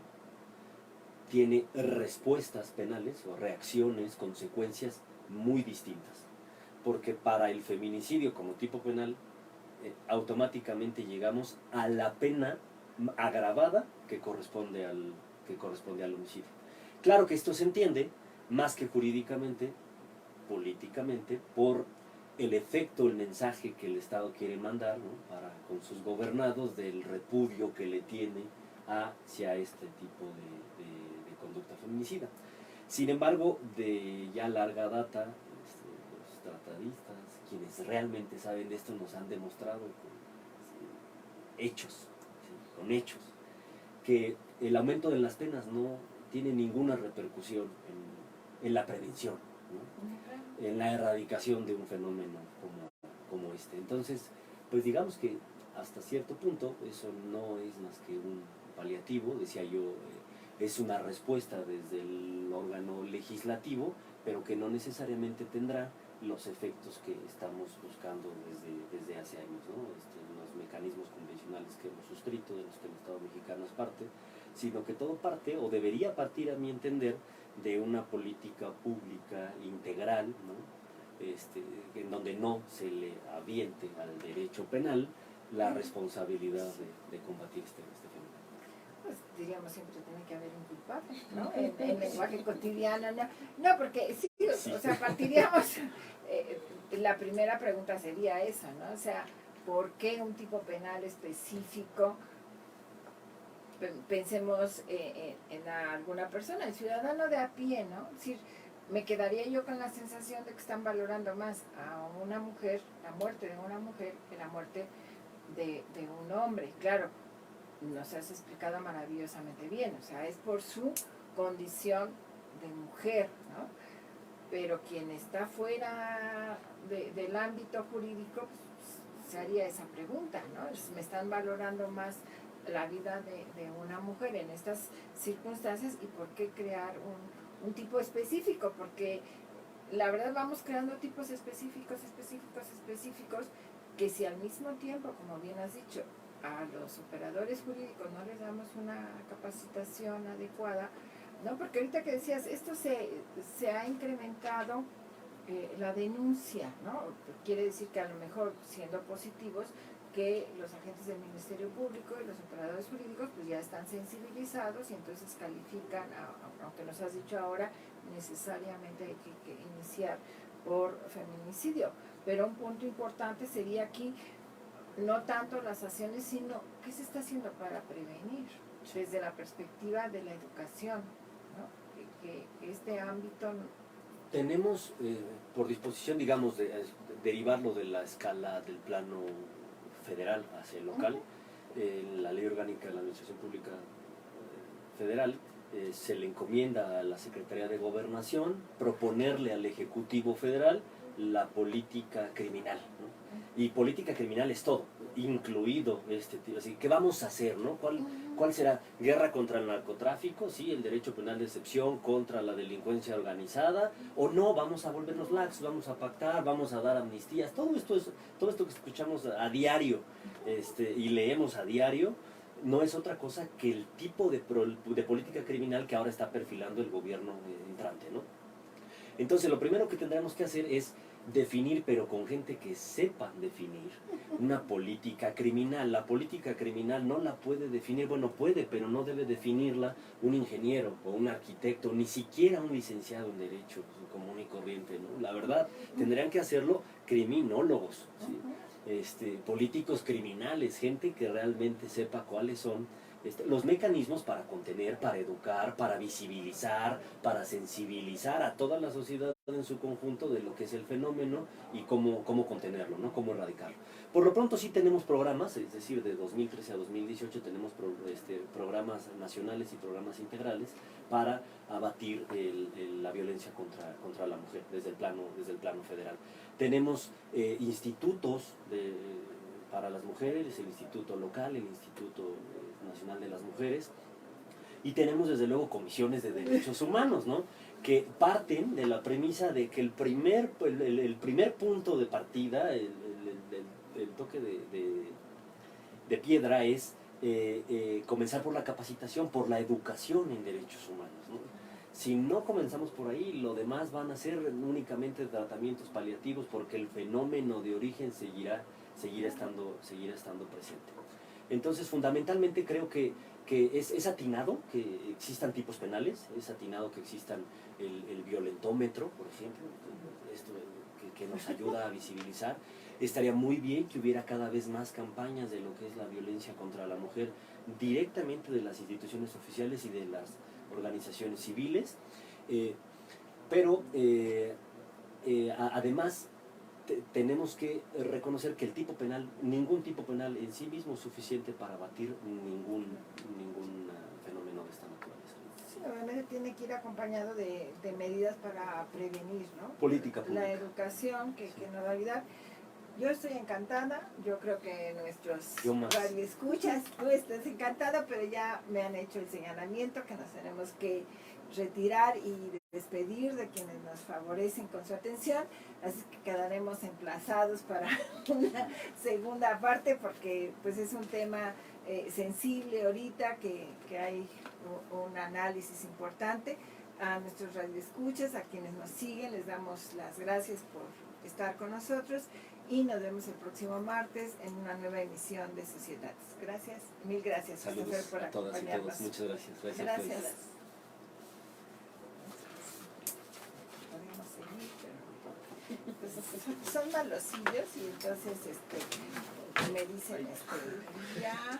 S2: tiene respuestas penales o reacciones, consecuencias muy distintas. Porque para el feminicidio como tipo penal, automáticamente llegamos a la pena agravada que corresponde al homicidio. Claro que esto se entiende, más que jurídicamente, políticamente, por el efecto, el mensaje que el Estado quiere mandar, ¿no? Con sus gobernados, del repudio que le tiene hacia este tipo de conducta feminicida. Sin embargo, de ya larga data, los tratadistas, quienes realmente saben de esto, nos han demostrado con hechos, ¿sí? Con hechos, que el aumento de las penas no tiene ninguna repercusión en la prevención, ¿no? En la erradicación de un fenómeno como este. Entonces, pues digamos que hasta cierto punto eso no es más que un paliativo, decía yo, es una respuesta desde el órgano legislativo, pero que no necesariamente tendrá los efectos que estamos buscando desde hace años, ¿no? Los mecanismos convencionales que hemos suscrito, de los que el Estado mexicano es parte, sino que todo parte, o debería partir a mi entender, de una política pública integral, ¿no? En donde no se le aviente al derecho penal la responsabilidad de combatir este fenómeno.
S3: Pues diríamos siempre tiene que haber un culpable, ¿no? En lenguaje cotidiano, no, porque sí, o sea, partiríamos, la primera pregunta sería esa, ¿no? O sea, ¿por qué un tipo penal específico? Pensemos en alguna persona, el ciudadano de a pie, ¿no? Es decir, me quedaría yo con la sensación de que están valorando más a una mujer, la muerte de una mujer, que la muerte de un hombre. Claro, nos has explicado maravillosamente bien, o sea, es por su condición de mujer, ¿no? Pero quien está fuera del ámbito jurídico, pues, se haría esa pregunta, ¿no? Me están valorando más la vida de una mujer en estas circunstancias, y por qué crear un tipo específico, porque la verdad vamos creando tipos específicos, que si al mismo tiempo, como bien has dicho, a los operadores jurídicos no les damos una capacitación adecuada, ¿no? Porque ahorita que decías, esto se ha incrementado la denuncia, ¿no? Quiere decir que a lo mejor, siendo positivos, que los agentes del Ministerio Público y los operadores jurídicos pues ya están sensibilizados, y entonces califican, aunque nos has dicho ahora, necesariamente hay que iniciar por feminicidio. Pero un punto importante sería aquí, no tanto las acciones, sino qué se está haciendo para prevenir, desde la perspectiva de la educación, ¿no? Que este ámbito...
S2: Tenemos, por disposición, digamos, de derivarlo de la escala del plano federal hacia el local, la Ley Orgánica de la Administración Pública Federal se le encomienda a la Secretaría de Gobernación proponerle al Ejecutivo Federal la política criminal, ¿no? Y política criminal es todo, incluido este tipo. Así, ¿qué vamos a hacer, no? ¿Cuál será? ¿Guerra contra el narcotráfico? ¿Sí? ¿El derecho penal de excepción contra la delincuencia organizada? ¿O no? ¿Vamos a volvernos lax? ¿Vamos a pactar? ¿Vamos a dar amnistías? Todo esto que escuchamos a diario y leemos a diario, no es otra cosa que el tipo de política criminal que ahora está perfilando el gobierno entrante, ¿no? Entonces, lo primero que tendremos que hacer es definir, pero con gente que sepa definir, una política criminal. La política criminal no la puede definir, bueno, puede, pero no debe definirla un ingeniero o un arquitecto, ni siquiera un licenciado en Derecho común y corriente, ¿no? La verdad, tendrían que hacerlo criminólogos, ¿sí? Políticos criminales, gente que realmente sepa cuáles son los mecanismos para contener, para educar, para visibilizar, para sensibilizar a toda la sociedad en su conjunto de lo que es el fenómeno y cómo contenerlo, ¿no? Cómo erradicarlo. Por lo pronto sí tenemos programas, es decir, de 2013 a 2018 tenemos programas nacionales y programas integrales para abatir la violencia contra la mujer desde el plano federal. Tenemos institutos para las mujeres, el instituto local, el Instituto Nacional de las Mujeres, y tenemos desde luego comisiones de derechos humanos, ¿no? Que parten de la premisa de que el primer punto de partida, el toque de piedra es comenzar por la capacitación, por la educación en derechos humanos, ¿no? Si no comenzamos por ahí, lo demás van a ser únicamente tratamientos paliativos, porque el fenómeno de origen seguirá estando presente. Entonces, fundamentalmente creo que es atinado que existan tipos penales, es atinado que existan el violentómetro, por ejemplo, esto que nos ayuda a visibilizar. Estaría muy bien que hubiera cada vez más campañas de lo que es la violencia contra la mujer, directamente de las instituciones oficiales y de las organizaciones civiles, pero además tenemos que reconocer que ningún tipo penal en sí mismo es suficiente para abatir ninguna
S3: obviamente tiene que ir acompañado de medidas para prevenir, ¿no?
S2: Política pública.
S3: La educación que no va a olvidar. Yo estoy encantada, yo creo que nuestros
S2: Yo más.
S3: radioescuchas, tú estás encantada, pero ya me han hecho el señalamiento que nos tenemos que retirar y despedir de quienes nos favorecen con su atención, así que quedaremos emplazados para una segunda parte porque pues es un tema sensible ahorita que hay un análisis importante. A nuestros radioescuchas, a quienes nos siguen, les damos las gracias por estar con nosotros y nos vemos el próximo martes en una nueva emisión de Sociedades. Gracias, mil gracias.
S2: Saludos
S3: Christopher, por
S2: a todas y
S3: acompañarnos.
S2: todos. Muchas gracias. Gracias.
S3: Gracias.
S2: Pues.
S3: Podemos seguir, pero pues, son malosillos y entonces me dicen ya